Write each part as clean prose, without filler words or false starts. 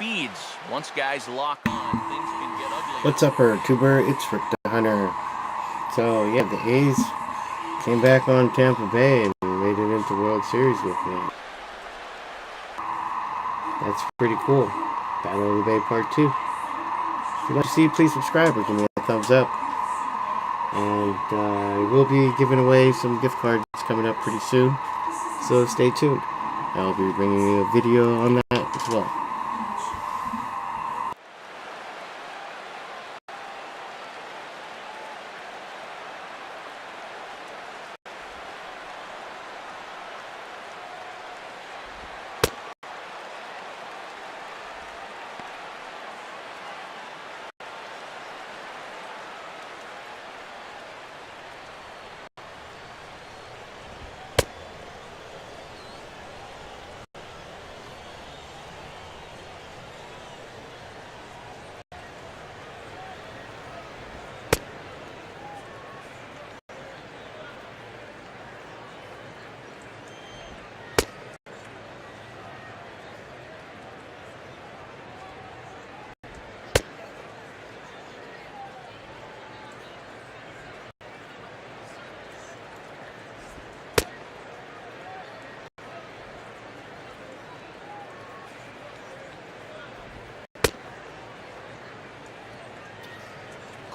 speeds. Once guys lock on, things can get ugly. What's up, Cooper? It's Rick the Hunter. So, yeah, the A's came back on Tampa Bay and made it into World Series with me. That's pretty cool. Battle of the Bay Part 2. If you'd like to see, please subscribe or give me a thumbs up. And we'll be giving away some gift cards coming up pretty soon. So stay tuned. I'll be bringing you a video on that as well.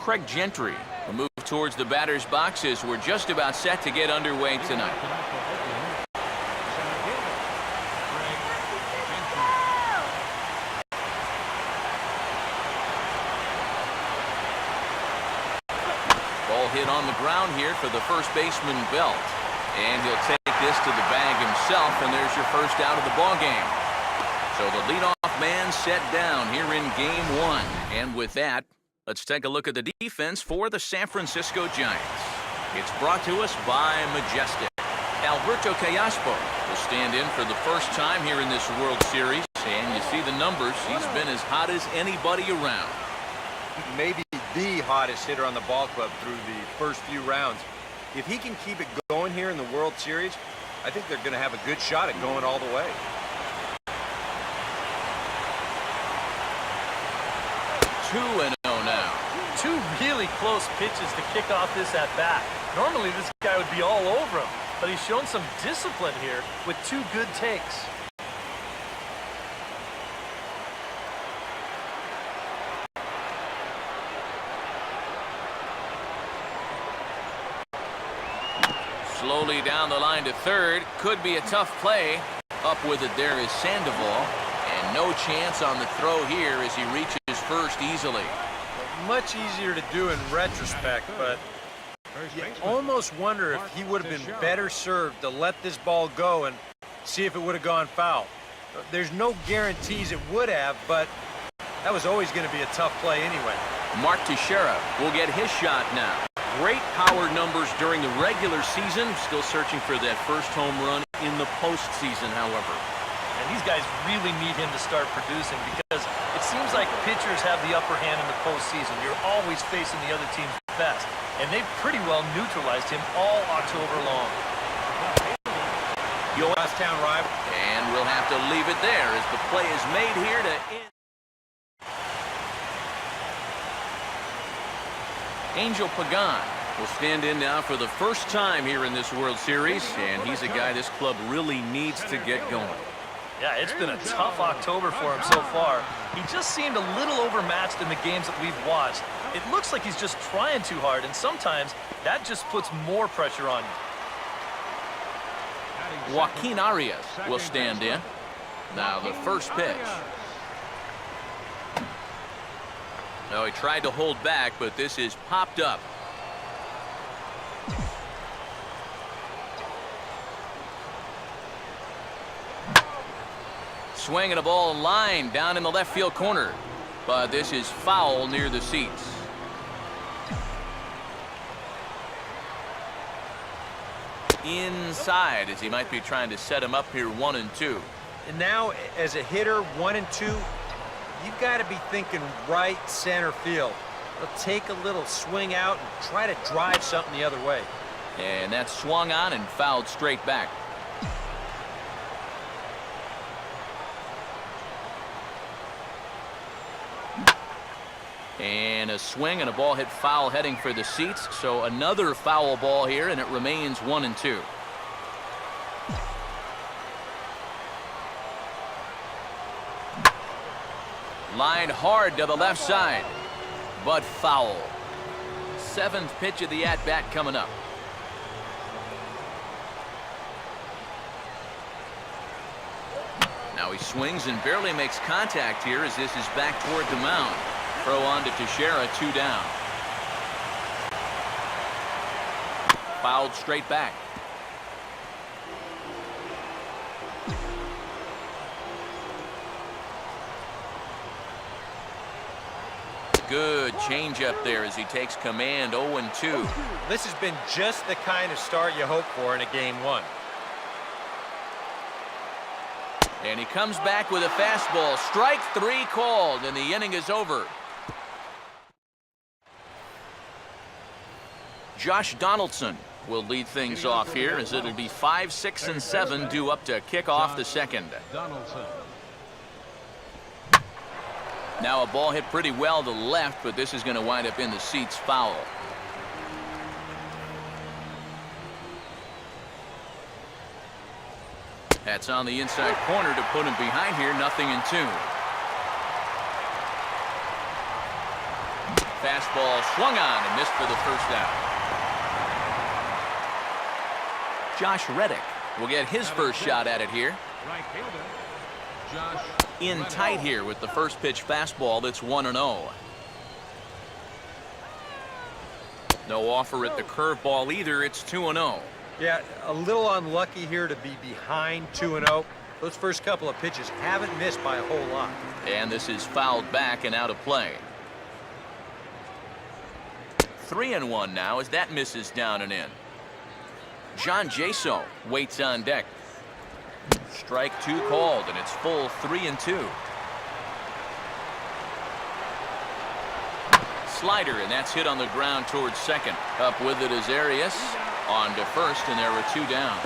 Craig Gentry will move towards the batter's boxes. We're just about set to get underway tonight. Ball hit on the ground here for the first baseman, Belt. And he'll take this to the bag himself, and there's your first out of the ball game. So the leadoff man set down here in Game 1. And with that, let's take a look at the defense for the San Francisco Giants. It's brought to us by Majestic. Alberto Callaspo will stand in for the first time here in this World Series. And you see the numbers. He's been as hot as anybody around. Maybe the hottest hitter on the ball club through the first few rounds. If he can keep it going here in the World Series, I think they're going to have a good shot at going all the way. 2-0 now. Two really close pitches to kick off this at-bat. Normally this guy would be all over him, but he's shown some discipline here with two good takes. Slowly down the line to third. Could be a tough play. Up with it there is Sandoval. And no chance on the throw here as he reaches first easily. Much easier to do in retrospect, but you almost wonder if he would have been better served to let this ball go and see if it would have gone foul. There's no guarantees it would have, but that was always going to be a tough play anyway. Mark Teixeira will get his shot now. Great power numbers during the regular season. Still searching for that first home run in the postseason, however. And these guys really need him to start producing because it seems like pitchers have the upper hand in the postseason. You're always facing the other team's best, and they've pretty well neutralized him all October long. Your last town rival. And we'll have to leave it there as the play is made here to end. Angel Pagan will stand in now for the first time here in this World Series, and he's a guy this club really needs to get going. Yeah, it's been a tough October for him so far. He just seemed a little overmatched in the games that we've watched. It looks like he's just trying too hard, and sometimes that just puts more pressure on you. Joaquin Arias will stand in. Now the first pitch. No, he tried to hold back, but this is popped up. Swinging a ball line down in the left field corner. But this is foul near the seats. Inside as he might be trying to set him up here 1-2. And now, as a hitter, 1-2, you've got to be thinking right center field. They'll take a little swing out and try to drive something the other way. And that swung on and fouled straight back. And a swing and a ball hit foul heading for the seats. So another foul ball here, and it remains 1-2. Line hard to the left side, but foul. 7th pitch of the at-bat coming up. Now he swings and barely makes contact here as this is back toward the mound. Throw on to Teixeira, 2 down. Fouled straight back. Good changeup there as he takes command. 0-2. This has been just the kind of start you hope for in a game 1. And he comes back with a fastball. Strike 3 called, and the inning is over. Josh Donaldson will lead things off here as it'll be 5, 6, and 7 due up to kick off the second. Now a ball hit pretty well to the left, but this is going to wind up in the seats foul. That's on the inside corner to put him behind here. 0-2. Fastball swung on and missed for the first out. Josh Reddick will get his first shot at it here. In tight here with the first pitch fastball. That's 1-0. No offer at the curveball either. It's 2-0. Yeah, a little unlucky here to be behind 2-0. Those first couple of pitches haven't missed by a whole lot. And this is fouled back and out of play. 3-1 now as that misses down and in. John Jaso waits on deck. Strike 2 called, and it's full 3-2. Slider, and that's hit on the ground towards second. Up with it is Arias. On to first, and there were 2 down.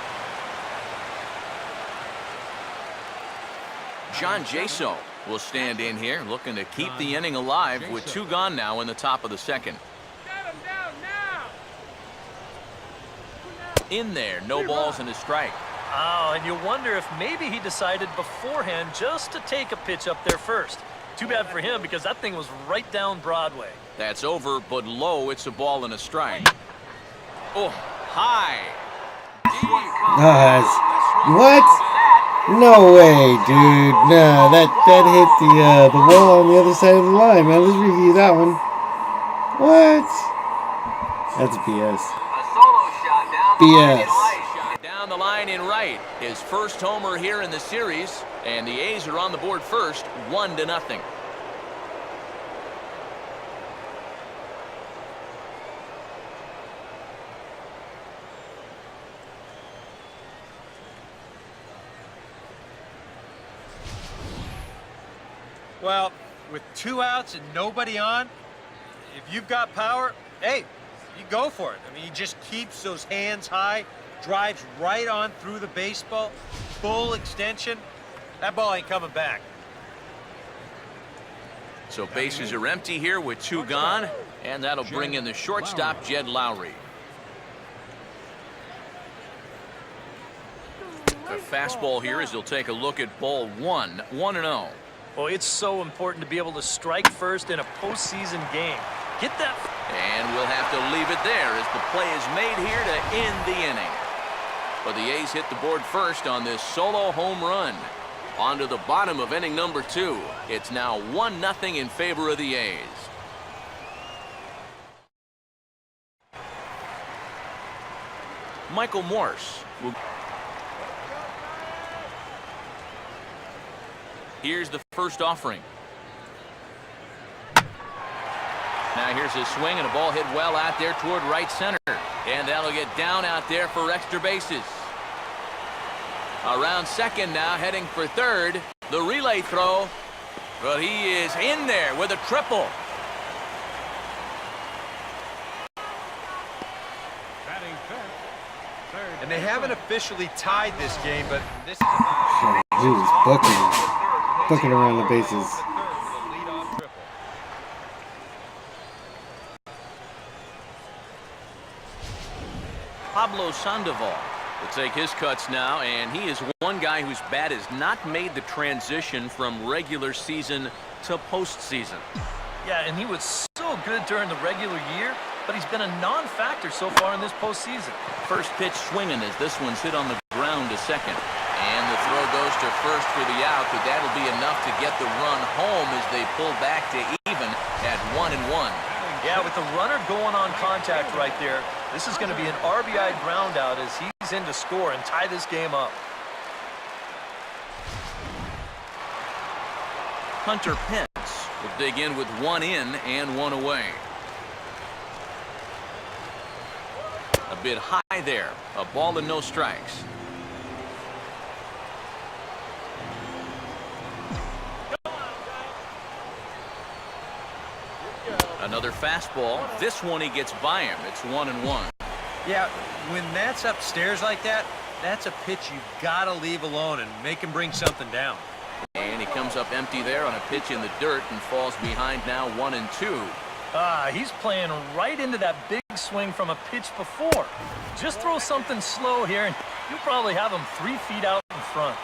John Jaso will stand in here, looking to keep the inning alive with 2 gone now in the top of the second. In there, no balls and a strike. Oh, and you wonder if maybe he decided beforehand just to take a pitch up there first. Too bad for him because that thing was right down Broadway. That's over, but low, it's a ball and a strike. Oh, high. What? No way, dude. No, that hit the wall on the other side of the line, man. Let's review that one. What? That's BS. BS. Down the line in right. His first homer here in the series, and the A's are on the board first, 1-0. Well, with 2 outs and nobody on, if you've got power, hey, you go for it. I mean, he just keeps those hands high, drives right on through the baseball, full extension. That ball ain't coming back. So bases are empty here with 2 gone, and that'll bring in the shortstop, Jed Lowry. The fastball here as he'll take a look at ball 1, 1-0. Well, it's so important to be able to strike first in a postseason game. Get that. And we'll have to leave it there as the play is made here to end the inning. But the A's hit the board first on this solo home run. On to the bottom of inning number 2. It's now 1-0 in favor of the A's. Michael Morse will... Here's the first offering. Now here's a swing and a ball hit well out there toward right center. And that'll get down out there for extra bases. Around second now, heading for third. The relay throw. But he is in there with a triple. And they haven't officially tied this game, but this is He was booking around the bases. Pablo Sandoval will take his cuts now, and he is one guy whose bat has not made the transition from regular season to postseason. Yeah, and he was so good during the regular year, but he's been a non-factor so far in this postseason. First pitch swinging as this one's hit on the ground to second. And the throw goes to first for the out, but that'll be enough to get the run home as they pull back to even at 1-1. Yeah, with the runner going on contact right there, this is going to be an RBI ground out as he's in to score and tie this game up. Hunter Pence will dig in with 1 in and 1 away. A bit high there. A ball and no strikes. Another fastball. This one he gets by him. It's 1-1. Yeah, when that's upstairs like that, that's a pitch you gotta leave alone and make him bring something down. And he comes up empty there on a pitch in the dirt and falls behind now 1-2. He's playing right into that big swing from a pitch before. Just throw something slow here and you'll probably have him 3 feet out in front.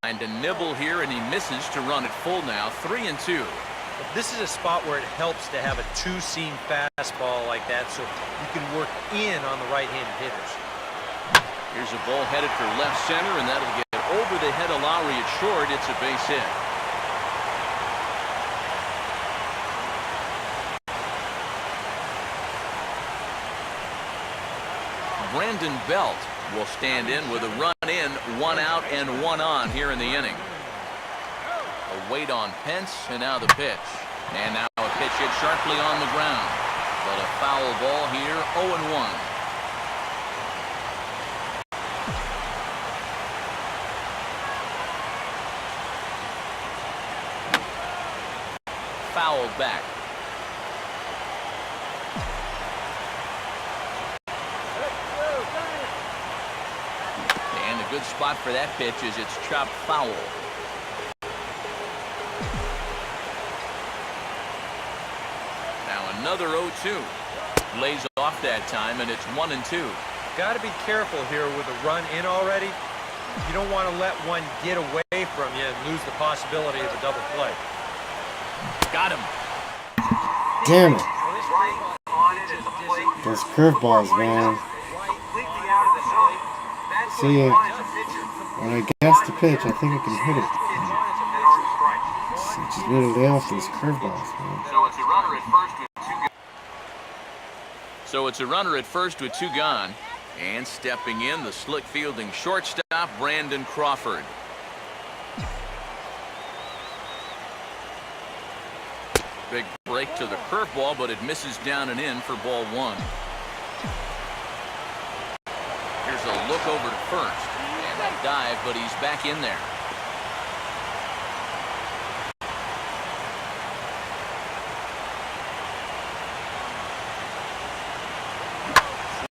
Trying to nibble here, and he misses to run it full now. 3-2. This is a spot where it helps to have a two-seam fastball like that so you can work in on the right-handed hitters. Here's a ball headed for left center, and that'll get over the head of Lowry at short. It's a base hit. Brandon Belt will stand in with a run in, 1 out and 1 on here in the inning. A wait on Pence, and now the pitch. And now a pitch hit sharply on the ground. But a foul ball here, 0-1. Fouled back. And a good spot for that pitch is it's chopped foul. Now another 0-2. Lays off that time, and it's 1-2. Got to be careful here with a run in already. You don't want to let one get away from you and lose the possibility of a double play. Got him. Damn it. Those curveballs, man. See, when I guess the pitch, I think I can hit it. Just really lay off these curveballs, man. So it's a runner at first with 2 gone. And stepping in, the slick fielding shortstop, Brandon Crawford. Big break to the curveball, but it misses down and in for ball 1. Here's a look over to first. And a dive, but he's back in there.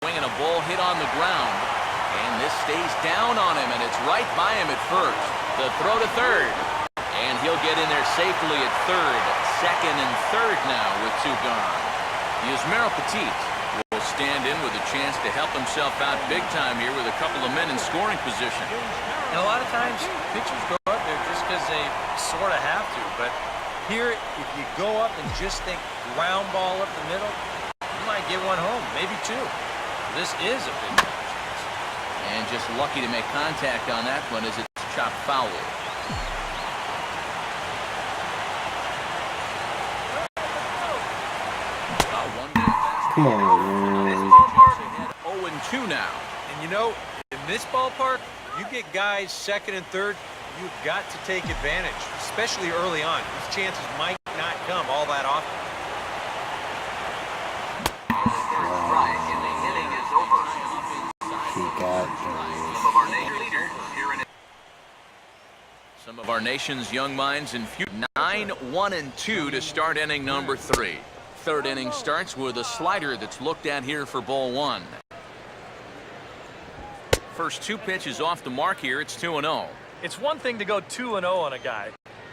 Swinging a ball hit on the ground. And this stays down on him, and it's right by him at first. The throw to third. And he'll get in there safely at third. Second and third now with 2 gone. Yusmeiro Petit will stand in with a chance to help himself out big time here with a couple of men in scoring position. And a lot of times, pitchers go up there just because they sort of have to. But here, if you go up and just think ground ball up the middle, you might get one home, maybe 2. This is a big chance. And just lucky to make contact on that one as it's chopped foul. Come on, man. 0-2 now. And you know, in this ballpark, you get guys second and third, you've got to take advantage, especially early on. These chances might not come all that often. He got Some of our nation's young minds in 9-1-2 to start inning number 3. Third inning starts with a slider that's looked at here for ball 1. First 2 pitches off the mark here. It's 2-0. It's one thing to go 2-0 on a guy,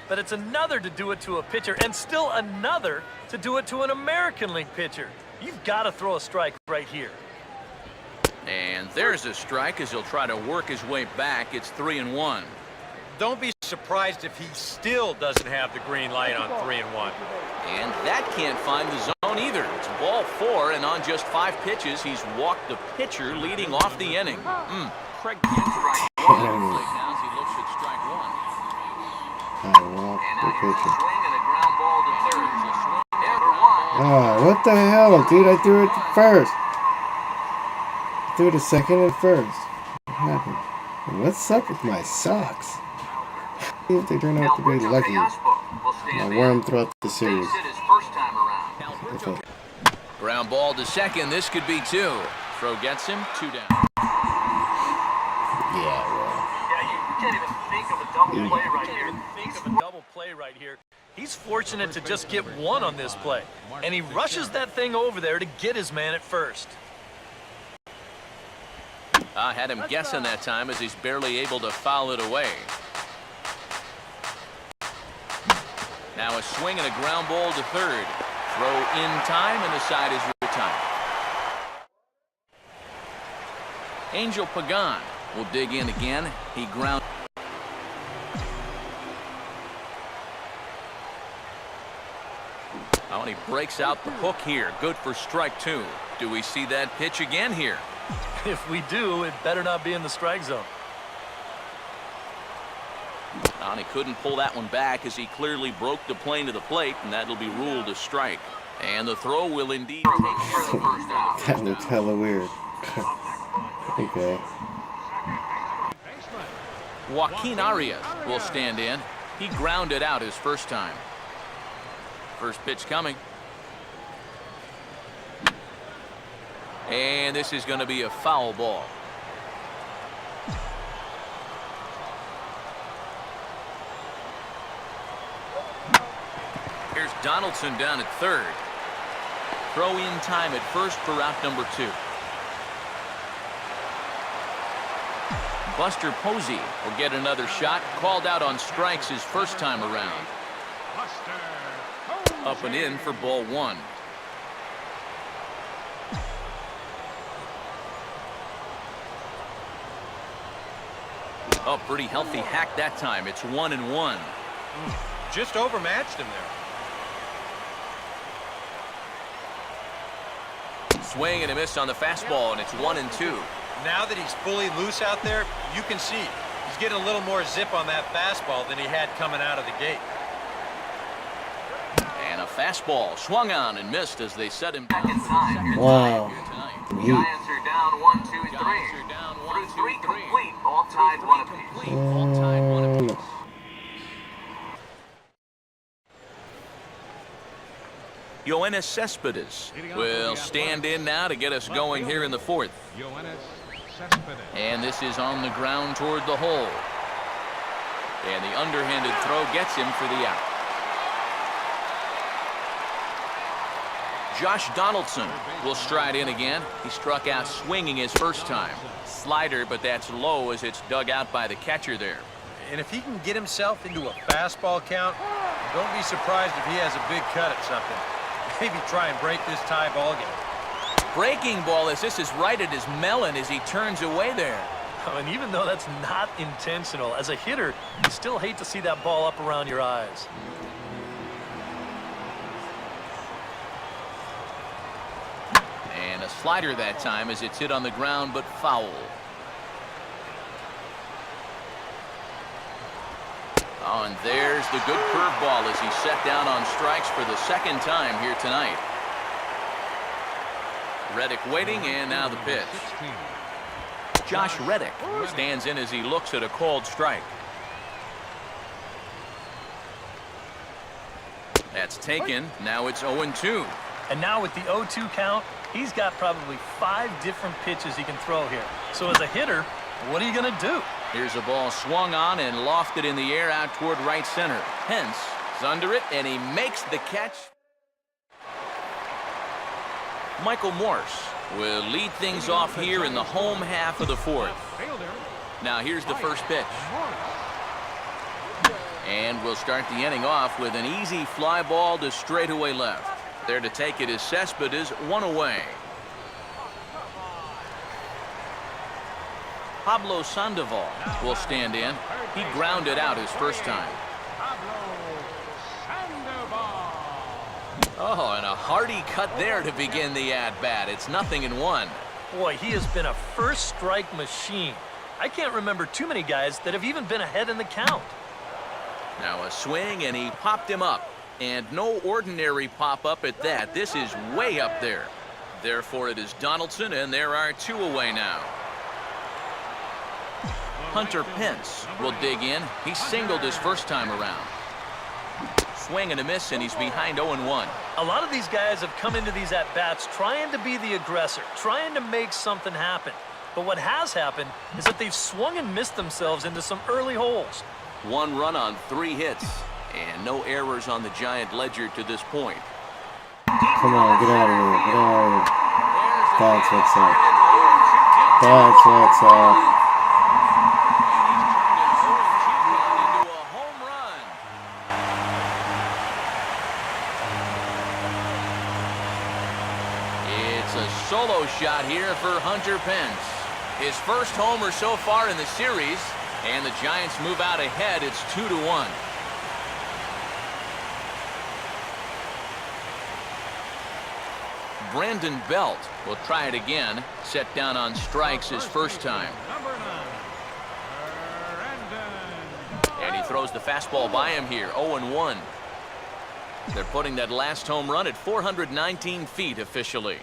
but but it's another to do it to a pitcher and still another to do it to an American League pitcher. You've got to throw a strike right here. And there's a strike as he'll try to work his way back. It's 3-1. Don't be surprised if he still doesn't have the green light on 3-1. And that can't find the zone either. It's ball 4, and on just 5 pitches, he's walked the pitcher leading off the inning. Craig gets strike one. Now as he looks at strike 1. The pitcher. Swing and a ground ball to third. Oh, what the hell, dude? I threw it to first. I threw it to second and first. What happened? And what's up with my socks? If they turn out to be lucky, I'll wear them throughout the series. Ground ball to second. This could be 2. Throw gets him. 2 down. Yeah, well. Yeah, you can't even think of a double play right here. Think of a double play right here. He's fortunate to just get 1 on this play, and he rushes that thing over there to get his man at first. I had him guessing that time as he's barely able to foul it away. Now a swing and a ground ball to third. Throw in time, and the side is retired. Angel Pagan will dig in again. He ground. Oh, and he breaks out the hook here. Good for strike 2. Do we see that pitch again here? If we do, it better not be in the strike zone. And he couldn't pull that one back as he clearly broke the plane to the plate, and that'll be ruled a strike. And the throw will indeed take for the first out. That looked hella weird. Okay. Joaquin Arias will stand in. He grounded out his first time. First pitch coming. And this is going to be a foul ball. Here's Donaldson down at third. Throw in time at first for out number 2. Buster Posey will get another shot. Called out on strikes his first time around. Up and in for ball 1. Oh, pretty healthy hack that time. It's 1-1. Just overmatched him there. Swing and a miss on the fastball, and it's 1-2. Now that he's fully loose out there, you can see he's getting a little more zip on that fastball than he had coming out of the gate. And a fastball swung on and missed as they set him down. Wow. Giants are down 1, 2, 3. Through 3 complete, all tied 1 apiece. Yoenis Cespedes will stand in now to get us going here in the 4th. And this is on the ground toward the hole. And the underhanded throw gets him for the out. Josh Donaldson will stride in again. He struck out swinging his first time. Slider, but that's low as it's dug out by the catcher there. And if he can get himself into a fastball count, don't be surprised if he has a big cut at something. Maybe try and break this tie ball game. Breaking ball as this is right at his melon as he turns away there. Oh, and even though that's not intentional, as a hitter, you still hate to see that ball up around your eyes. And a slider that time as it's hit on the ground but foul. Oh, and there's the good curveball as he's set down on strikes for the second time here tonight. Reddick waiting, and now the pitch. Josh Reddick stands in as he looks at a called strike. That's taken. Now it's 0-2. And now with the 0-2 count, he's got probably 5 different pitches he can throw here. So as a hitter, what are you going to do? Here's a ball swung on and lofted in the air out toward right center. Hence is under it, and he makes the catch. Michael Morse will lead things off here in the home half of the 4th. Now here's the first pitch. And we'll start the inning off with an easy fly ball to straightaway left. There to take it is Cespedes, 1 away. Pablo Sandoval will stand in. He grounded out his first time. Oh, and a hearty cut there to begin the at-bat. It's 0-1. Boy, he has been a first strike machine. I can't remember too many guys that have even been ahead in the count. Now a swing, and he popped him up. And no ordinary pop-up at that. This is way up there. Therefore, it is Donaldson, and there are 2 away now. Hunter Pence will dig in. He singled his first time around. Swing and a miss, and he's behind 0-1. A lot of these guys have come into these at-bats trying to be the aggressor, trying to make something happen. But what has happened is that they've swung and missed themselves into some early holes. 1 run on 3 hits, and no errors on the Giant ledger to this point. Come on, get out of here. Get out of here. That's what's up. That's what's up. Solo shot here for Hunter Pence. His first homer so far in the series, and the Giants move out ahead. It's 2-1. Brandon Belt will try it again. Set down on strikes his first time. And he throws the fastball by him here. 0-1. They're putting that last home run at 419 feet officially.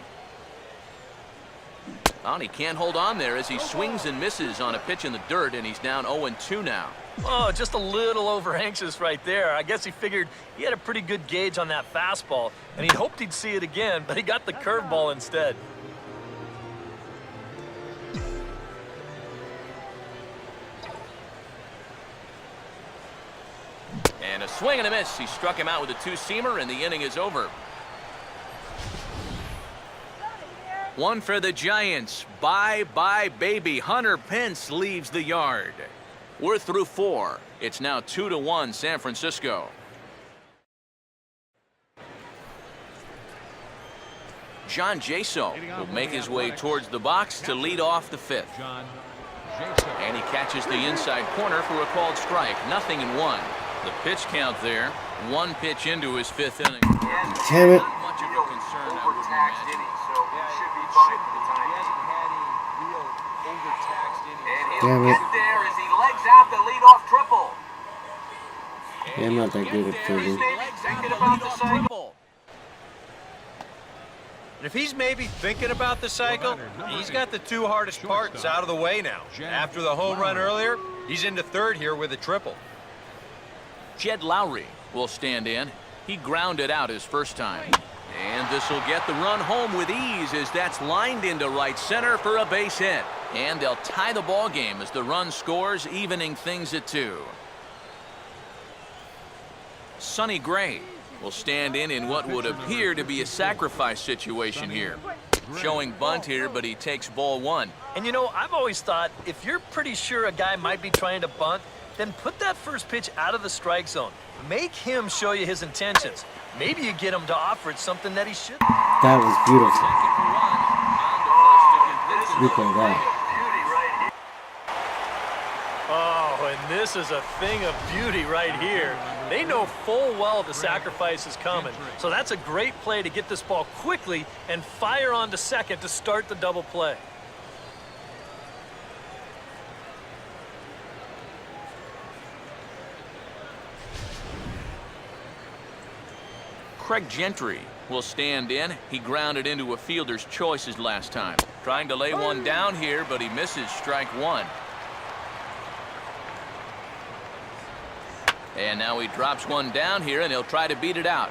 Oh, and he can't hold on there as he swings and misses on a pitch in the dirt, and he's down 0-2 now. Oh, just a little over anxious right there. I guess he figured he had a pretty good gauge on that fastball, and he hoped he'd see it again, but he got the curveball instead. And a swing and a miss. He struck him out with a 2-seamer, and the inning is over. 1 for the Giants. Bye-bye, baby. Hunter Pence leaves the yard. We're through 4. It's now 2-1 San Francisco. John Jaso will make his way towards the box to lead off the 5th. And he catches the inside corner for a called strike. 0-1. The pitch count there. 1 pitch into his 5th inning. Damn it. Not much of a concern, I wouldn't Overtaxed imagine. inning, so he should be fine for the time being. And he'll Damn it. get there as he legs out the leadoff triple. Yeah, I'm not that good at fielding. Thinking about the cycle. And if he's maybe thinking about the cycle, he's got the 2 hardest parts out of the way now. After the home run earlier, he's into 3rd here with a triple. Jed Lowry will stand in. He grounded out his first time. And this will get the run home with ease as that's lined into right center for a base hit. And they'll tie the ball game as the run scores, evening things at 2. Sonny Gray will stand in what would appear to be a sacrifice situation here. Showing bunt here, but he takes ball 1. And you know, I've always thought if you're pretty sure a guy might be trying to bunt, then put that first pitch out of the strike zone. Make him show you his intentions. Maybe you get him to offer it something that he shouldn't. That was beautiful. Look at that. Oh, and this is a thing of beauty right here. They know full well the sacrifice is coming. So that's a great play to get this ball quickly and fire on to second to start the double play. Craig Gentry will stand in. He grounded into a fielder's choice his last time. Trying to lay one down here, but he misses strike 1. And now he drops one down here, and he'll try to beat it out.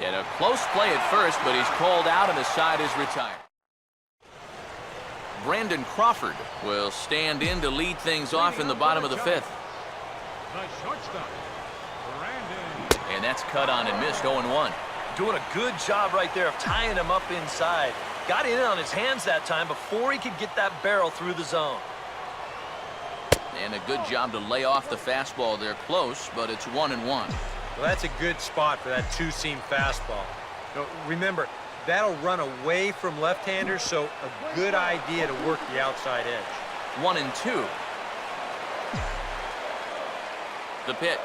And a close play at first, but he's called out, and the side is retired. Brandon Crawford will stand in to lead things off in the bottom of the 5th. And that's cut on and missed. 0-1. Doing a good job right there of tying him up inside. Got in on his hands that time before he could get that barrel through the zone. And a good job to lay off the fastball. They're close, but it's 1-1. Well, that's a good spot for that two-seam fastball. Now, remember, that'll run away from left-handers, so a good idea to work the outside edge. 1-2. The pitch.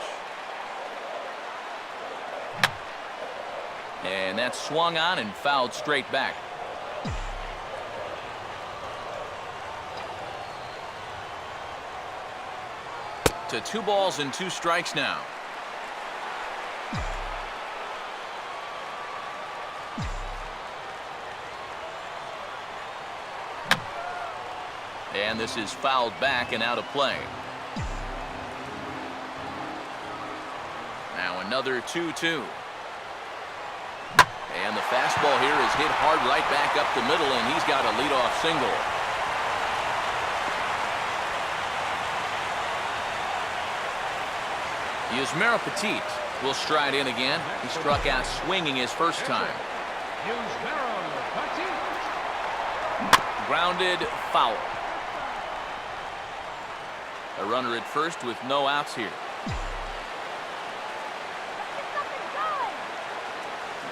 And that's swung on and fouled straight back. To 2 balls and 2 strikes now. And this is fouled back and out of play. Now another 2-2. And the fastball here is hit hard right back up the middle, and he's got a leadoff single. Yusmeiro Petit will stride in again. He struck out swinging his first time. Grounded foul. A runner at first with no outs here.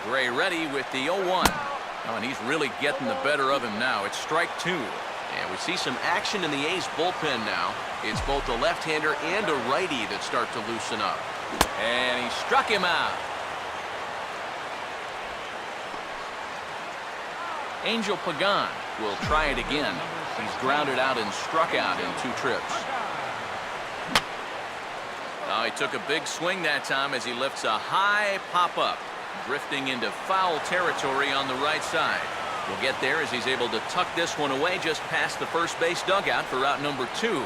Gray ready with the 0-1. Oh, and he's really getting the better of him now. It's strike 2. And we see some action in the A's bullpen now. It's both a left-hander and a righty that start to loosen up. And he struck him out. Angel Pagan will try it again. He's grounded out and struck out in 2 trips. Now he took a big swing that time as he lifts a high pop-up, drifting into foul territory on the right side. We'll get there as he's able to tuck this one away just past the first base dugout for out number 2.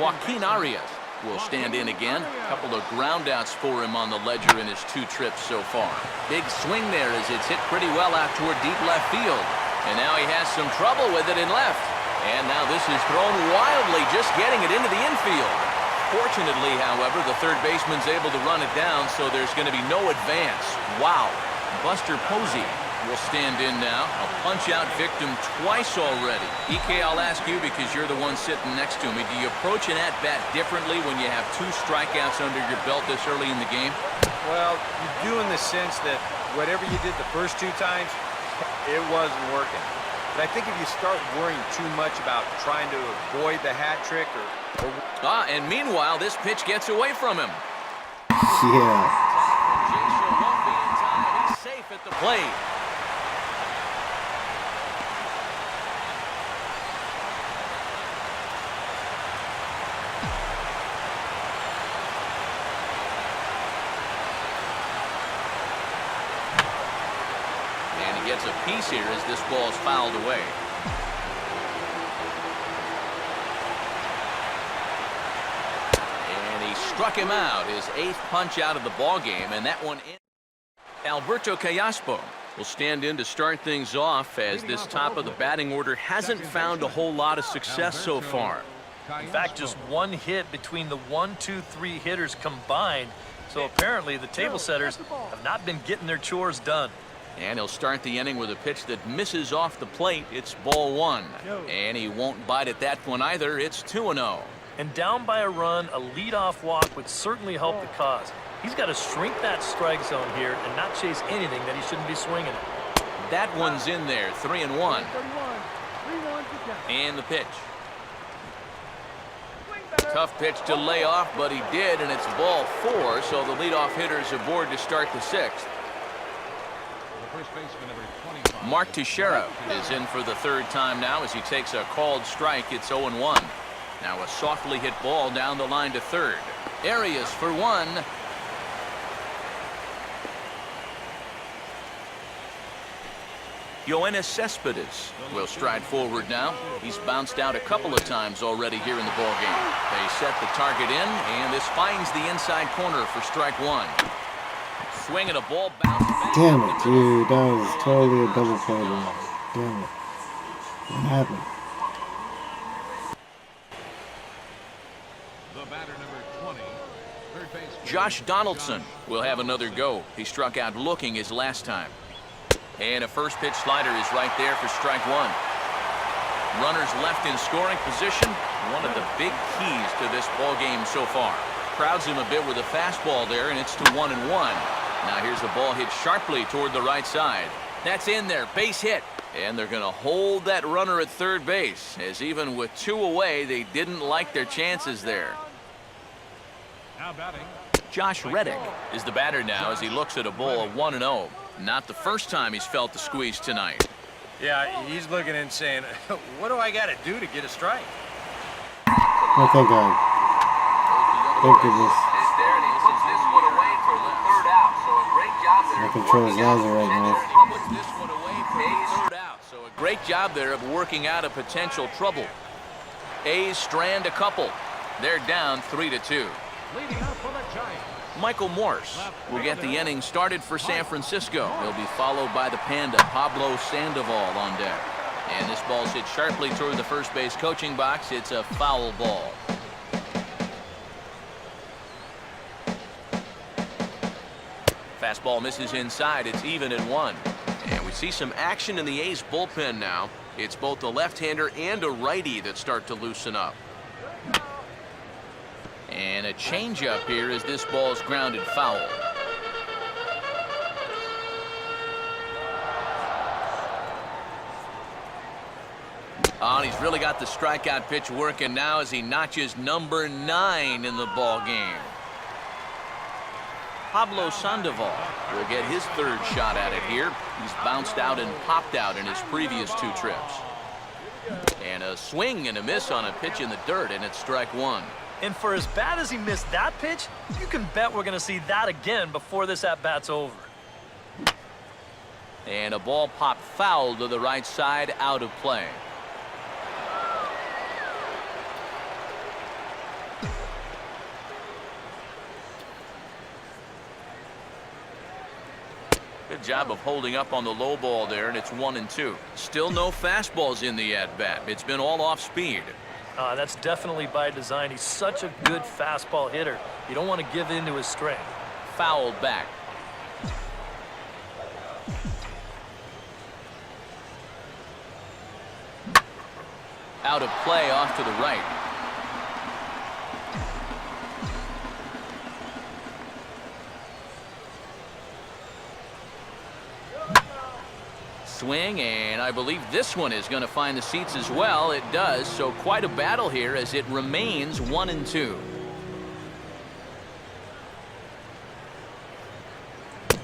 Joaquin Arias will stand in again. A couple of groundouts for him on the ledger in his 2 trips so far. Big swing there as it's hit pretty well out toward deep left field. And now he has some trouble with it in left. And now this is thrown wildly, just getting it into the infield. Fortunately, however, the third baseman's able to run it down, so there's going to be no advance. Wow. Buster Posey will stand in now. A punch-out victim twice already. EK, I'll ask you because you're the one sitting next to me. Do you approach an at-bat differently when you have 2 strikeouts under your belt this early in the game? Well, you do in the sense that whatever you did the first 2 times, it wasn't working. But I think if you start worrying too much about trying to avoid the hat trick and meanwhile, this pitch gets away from him. Yeah. Won't be in time. He's safe at the plate. And he gets a piece here as this ball's fouled away. Struck him out, his 8th punch out of the ball game, and that one in. Alberto Callaspo will stand in to start things off as this top of the batting order hasn't found a whole lot of success so far. In fact, just 1 hit between the 1, 2, 3 hitters combined. So apparently the table setters have not been getting their chores done. And he'll start the inning with a pitch that misses off the plate. It's ball 1. And he won't bite at that one either. It's 2-0. And down by a run, a leadoff walk would certainly help the cause. He's got to shrink that strike zone here and not chase anything that he shouldn't be swinging at. That one's in there, 3-1. And the pitch. Tough pitch to lay off, but he did, and it's ball 4, so the leadoff hitter's aboard to start the 6th. Mark Teixeira is in for the 3rd time now as he takes a called strike. It's 0-1. Now a softly hit ball down the line to 3rd. Arias for 1. Yoenis Cespedes will stride forward now. He's bounced out a couple of times already here in the ballgame. They set the target in, and this finds the inside corner for strike 1. Swinging a ball bounce back. Damn it, dude. That was totally a double play ball. Damn it. What happened? Josh Donaldson will have another go. He struck out looking his last time. And a first pitch slider is right there for strike 1. Runners left in scoring position. One of the big keys to this ball game so far. Crowds him a bit with a fastball there, and it's to 1-1. Now here's the ball hit sharply toward the right side. That's in there, base hit. And they're going to hold that runner at third base, as even with 2 away, they didn't like their chances there. Now batting. Josh Reddick is the batter now as he looks at a ball of 1-0. Not the first time he's felt the squeeze tonight. Yeah, he's looking and saying, what do I got to do to get a strike? Oh, thank God. Thank goodness. Is there, and he puts this one away for the third out. So a great job there. I control his laser right now. Puts this one away for the third out. So a great job there of working out a potential trouble. A's strand a couple. They're down 3-2. Leading up for the Giants. Michael Morse will get the inning started for San Francisco. He'll be followed by the Panda, Pablo Sandoval, on deck. And this ball's hit sharply toward the first base coaching box. It's a foul ball. Fastball misses inside. It's even at 1. And we see some action in the A's bullpen now. It's both a left-hander and a righty that start to loosen up. And a changeup here as this ball is grounded foul. Oh, and he's really got the strikeout pitch working now as he notches number 9 in the ball game. Pablo Sandoval will get his third shot at it here. He's bounced out and popped out in his previous 2 trips. And a swing and a miss on a pitch in the dirt, and it's strike 1. And for as bad as he missed that pitch, you can bet we're going to see that again before this at-bat's over. And a ball popped foul to the right side, out of play. Good job of holding up on the low ball there, and it's 1-2. Still no fastballs in the at-bat. It's been all off speed. That's definitely by design. He's such a good fastball hitter. You don't want to give in to his strength. Fouled back. Out of play off to the right. Swing, and I believe this one is going to find the seats as well. It does, so quite a battle here as it remains 1-2.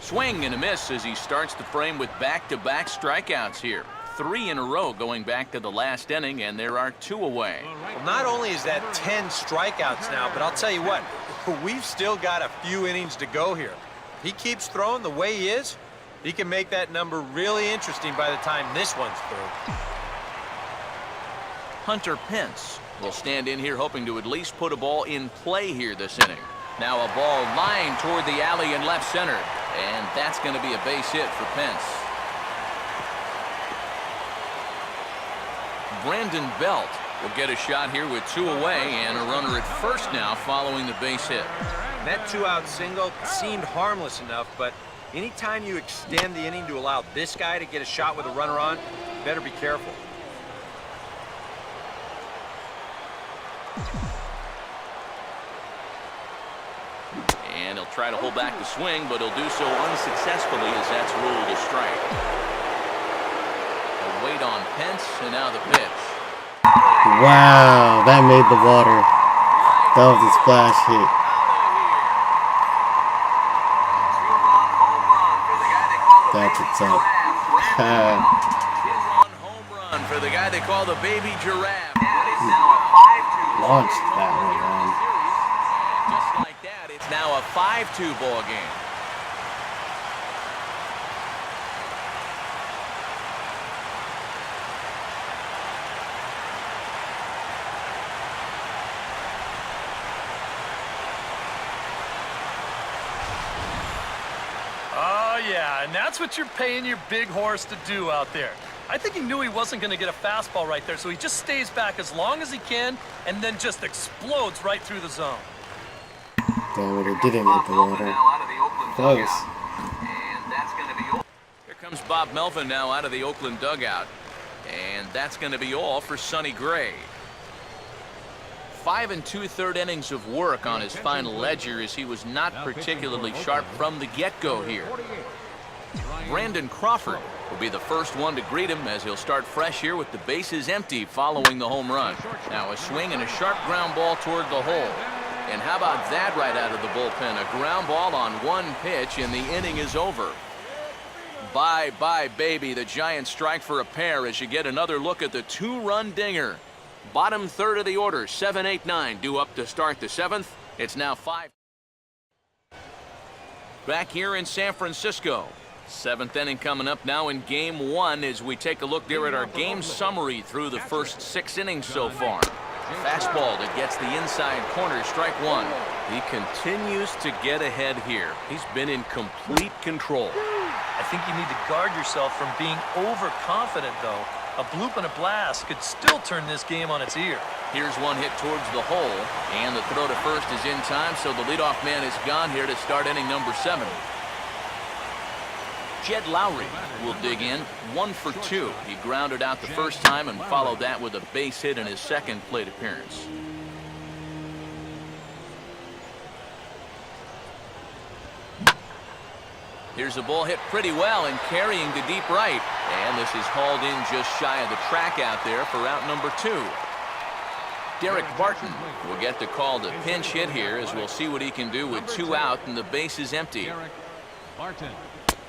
Swing and a miss as he starts the frame with back-to-back strikeouts here. 3 in a row going back to the last inning, and there are 2 away. Well, not only is that 10 strikeouts now, but I'll tell you what, we've still got a few innings to go here. If he keeps throwing the way he is, he can make that number really interesting by the time this one's through. Hunter Pence will stand in here hoping to at least put a ball in play here this inning. Now a ball lined toward the alley in left center, and that's going to be a base hit for Pence. Brandon Belt will get a shot here with 2 away and a runner at first now following the base hit. That 2-out single seemed harmless enough, but anytime you extend the inning to allow this guy to get a shot with a runner on, you better be careful. And he'll try to hold back the swing, but he'll do so unsuccessfully as that's ruled a strike. A wait on Pence, and now the pitch. Wow, that made the water. That was a splash hit. That's what's up. Two-run home run for the guy they call the baby giraffe. Launched that one, man. Just like that, it's now a 5-2 ball game. Yeah, and that's what you're paying your big horse to do out there. I think he knew he wasn't going to get a fastball right there, so he just stays back as long as he can and then just explodes right through the zone. Damn it, it didn't hit the water. Close. Here comes Bob Melvin now out of the Oakland dugout. And that's going to be all for Sonny Gray. 5 2/3 innings of work on his final ledger, as he was not particularly sharp from the get-go here. Brandon Crawford will be the first one to greet him, as he'll start fresh here with the bases empty following the home run. Now a swing and a sharp ground ball toward the hole. And how about that right out of the bullpen? A ground ball on one pitch, and the inning is over. Bye-bye, baby. The Giants strike for a pair as you get another look at the two-run dinger. Bottom third of the order, 7, 8, 9, due up to start the 7th. It's now 5. Back here in San Francisco. 7th inning coming up now in Game 1 as we take a look there at our game summary through the first 6 innings so far. Fastball that gets the inside corner, strike one. He continues to get ahead here. He's been in complete control. I think you need to guard yourself from being overconfident, though. A bloop and a blast could still turn this game on its ear. Here's one hit towards the hole, and the throw to first is in time, so the leadoff man is gone here to start inning number 7. Jed Lowry will dig in, 1 for 2. He grounded out the first time and followed that with a base hit in his second plate appearance. Here's a ball hit pretty well and carrying to deep right. And this is hauled in just shy of the track out there for out number 2. Derek Barton will get the call to pinch hit here, as we'll see what he can do with 2 out and the base is empty.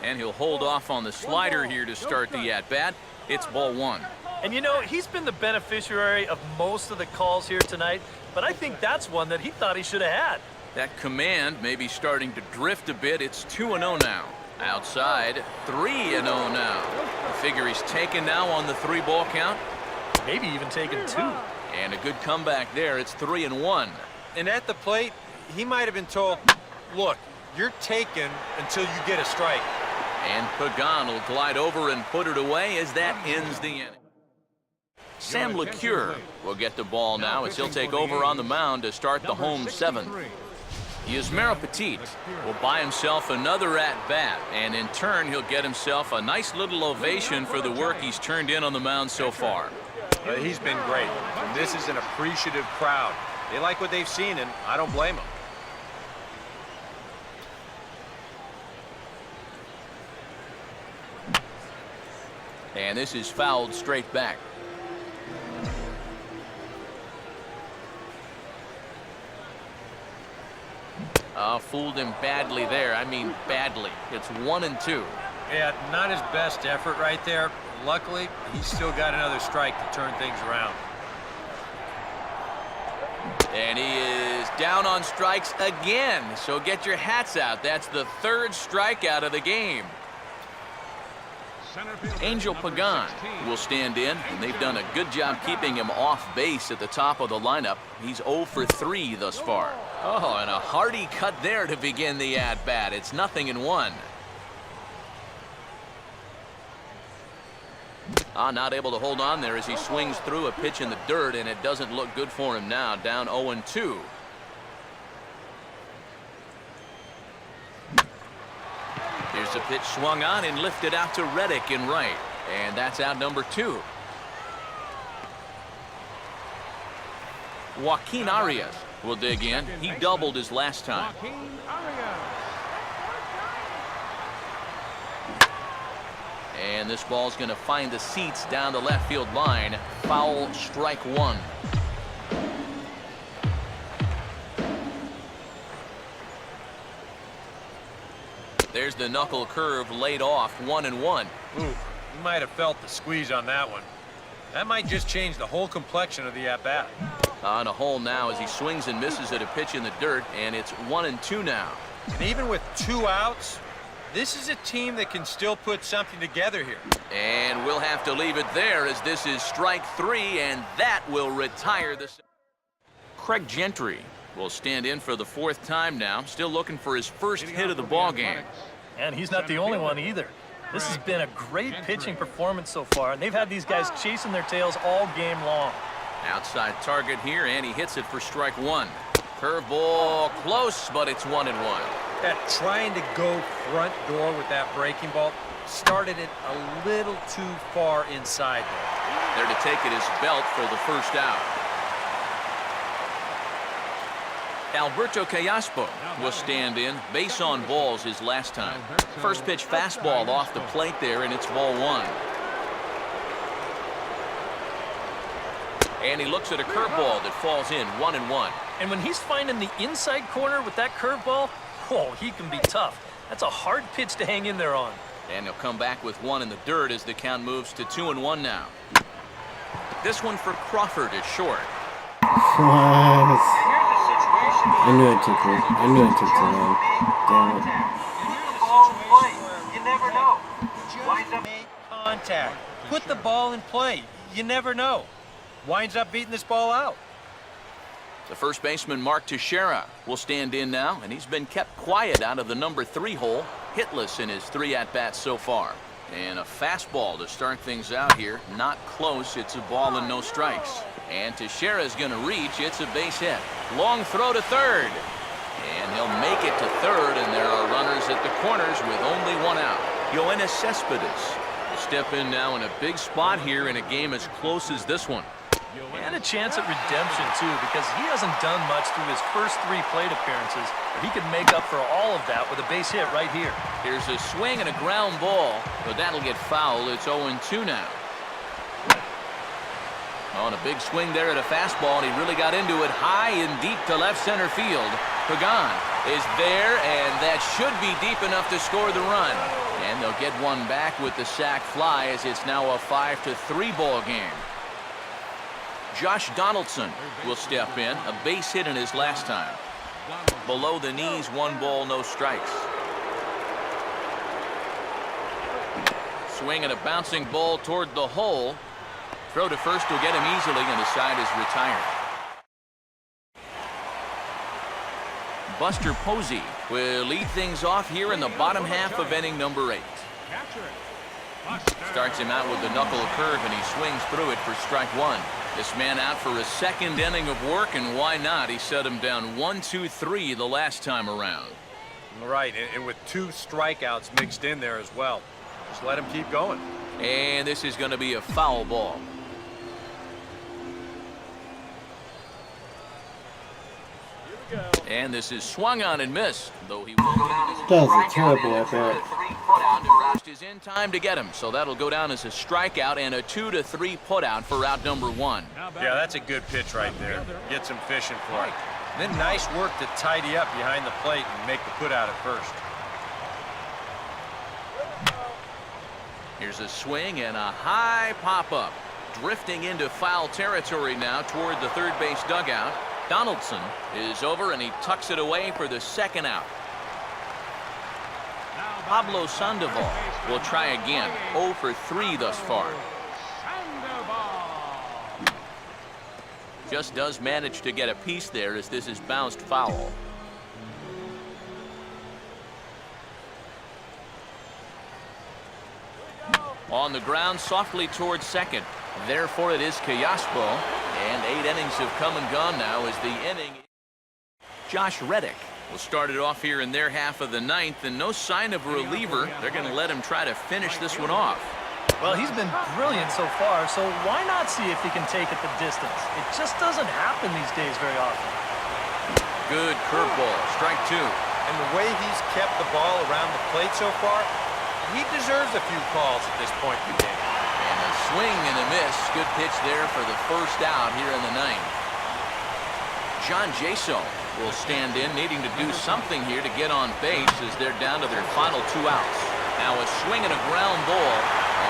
And he'll hold off on the slider here to start the at-bat. It's ball 1. And you know, he's been the beneficiary of most of the calls here tonight, but I think that's one that he thought he should have had. That command may be starting to drift a bit. It's 2-0 now. Outside, 3-0 now. I figure he's taken now on the 3-ball count. Maybe even taken 2. And a good comeback there. It's 3-1. And at the plate, he might have been told, look, you're taken until you get a strike. And Pagan will glide over and put it away as that ends the inning. Sam LeCure will get the ball now as he'll take over on the mound to start the home 7th. Yusmeiro Petit will buy himself another at-bat, and in turn he'll get himself a nice little ovation for the work he's turned in on the mound so far. He's been great, and this is an appreciative crowd. They like what they've seen, and I don't blame them. And this is fouled straight back. Fooled him badly there. I mean badly. It's 1-2. Yeah, not his best effort right there. Luckily, he's still got another strike to turn things around. And he is down on strikes again. So get your hats out. That's the 3rd strikeout of the game. Angel Pagan will stand in, and they've done a good job keeping him off base at the top of the lineup. He's 0 for 3 thus far. Oh, and a hearty cut there to begin the at-bat. It's 0-1. Not able to hold on there as he swings through a pitch in the dirt, and it doesn't look good for him now. Down 0-2. Here's a pitch swung on and lifted out to Reddick in right. And that's out number 2. Joaquin Arias will dig in. He doubled his last time. And this ball's going to find the seats down the left field line. Foul, strike 1. There's the knuckle curve laid off, 1-1. Ooh, you might have felt the squeeze on that one. That might just change the whole complexion of the at-bat. On a hole now as he swings and misses at a pitch in the dirt, and it's 1-2 now. And even with 2 outs, this is a team that can still put something together here. And we'll have to leave it there as this is strike 3, and that will retire the... Craig Gentry will stand in for the 4th time now, still looking for his first hit of the ball game. And he's not the only one either. This has been a great pitching performance so far, and they've had these guys chasing their tails all game long. Outside target here, and he hits it for strike 1. Curveball close, but it's 1-1. Trying to go front door with that breaking ball started it a little too far inside there. There to take it is Belt for the first out. Alberto Callaspo will stand in. Base on balls his last time. First pitch fastball off the plate there, and it's ball one. And he looks at a curveball that falls in, 1-1. And when he's finding the inside corner with that curveball, oh, he can be tough. That's a hard pitch to hang in there on. And he'll come back with one in the dirt as the count moves to 2-1 now. This one for Crawford is short. What? I knew it took it. I knew it took too long. Damn it. Here's the ball in play. You never know. Winds up. Make contact. Put the ball in play. You never know. Winds up beating this ball out. The first baseman, Mark Teixeira, will stand in now, and he's been kept quiet out of the number 3 hole, hitless in his 3 at-bats so far. And a fastball to start things out here. Not close. It's a ball and no strikes. And Teixeira's going to reach. It's a base hit. Long throw to third. And he'll make it to third, and there are runners at the corners with only one out. Yoenis Cespedes will step in now in a big spot here in a game as close as this one. And a chance at redemption, too, because he hasn't done much through his first 3 plate appearances. But he can make up for all of that with a base hit right here. Here's a swing and a ground ball, but that'll get fouled. It's 0-2 now. On a big swing there at a fastball, and he really got into it high and deep to left center field. Pagan is there, and that should be deep enough to score the run. And they'll get one back with the sac fly as it's now a 5-3 ball game. Josh Donaldson will step in, a base hit in his last time. Below the knees, 1 ball, no strikes. Swing and a bouncing ball toward the hole. Throw to first will get him easily, and the side is retired. Buster Posey will lead things off here in the bottom half of inning number 8. Starts him out with the knuckle curve, and he swings through it for strike 1. This man out for a second inning of work, and why not? He set him down 1-2-3 the last time around. Right, and with 2 strikeouts mixed in there as well. Just let him keep going. And this is going to be a foul ball. And this is swung on and missed, though he will go down as That was a terrible at bat. is in time to get him, so that'll go down as a strikeout and a 2-3 putout for out number 1. Yeah, that's a good pitch right there. Gets him fishing for it. And then nice work to tidy up behind the plate and make the put out at first. Here's a swing and a high pop-up. Drifting into foul territory now toward the third base dugout. Donaldson is over, and he tucks it away for the second out. Pablo Sandoval will try again. 0 for 3 thus far. Just does manage to get a piece there as this is bounced foul. On the ground softly towards second. Therefore it is Callaspo. And 8 innings have come and gone now as the inning. Josh Reddick will start it off here in their half of the 9th, and no sign of a reliever. They're going to let him try to finish this one off. Well, he's been brilliant so far, so why not see if he can take it the distance? It just doesn't happen these days very often. Good curveball, strike 2. And the way he's kept the ball around the plate so far, he deserves a few calls at this point in the game. And a swing and a miss. Good pitch there for the first out here in the 9th. John Jaso will stand in, needing to do something here to get on base as they're down to their final 2 outs. Now a swing and a ground ball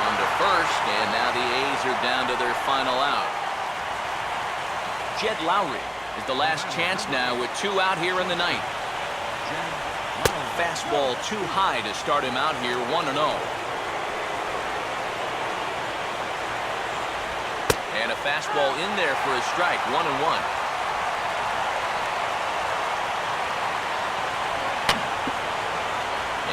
on to first, and now the A's are down to their final out. Jed Lowry is the last chance now with 2 out here in the 9th. Fastball too high to start him out here, 1-0. And a fastball in there for a strike, 1-1.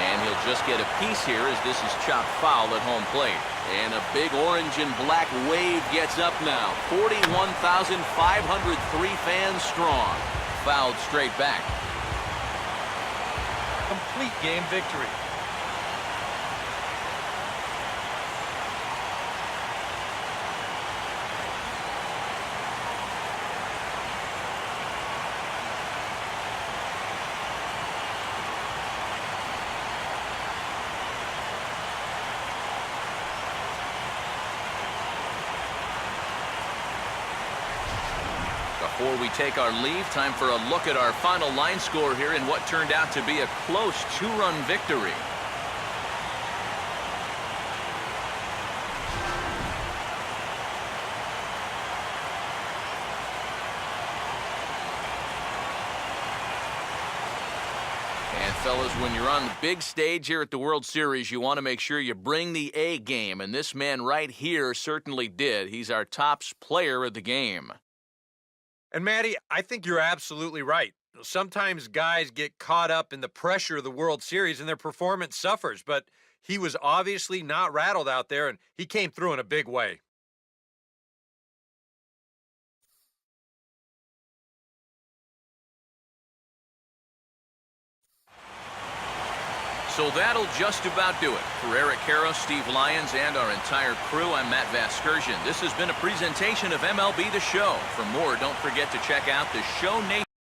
And he'll just get a piece here as this is chopped foul at home plate. And a big orange and black wave gets up now. 41,503 fans strong. Fouled straight back. Complete game victory. Before we take our leave, time for a look at our final line score here in what turned out to be a close 2-run victory. And fellas, when you're on the big stage here at the World Series, you want to make sure you bring the A game, and this man right here certainly did. He's our top player of the game. And Matty, I think you're absolutely right. Sometimes guys get caught up in the pressure of the World Series and their performance suffers, but he was obviously not rattled out there, and he came through in a big way. So that'll just about do it. For Eric Caro, Steve Lyons, and our entire crew, I'm Matt Vasgersian. This has been a presentation of MLB The Show. For more, don't forget to chew out the Show Nation.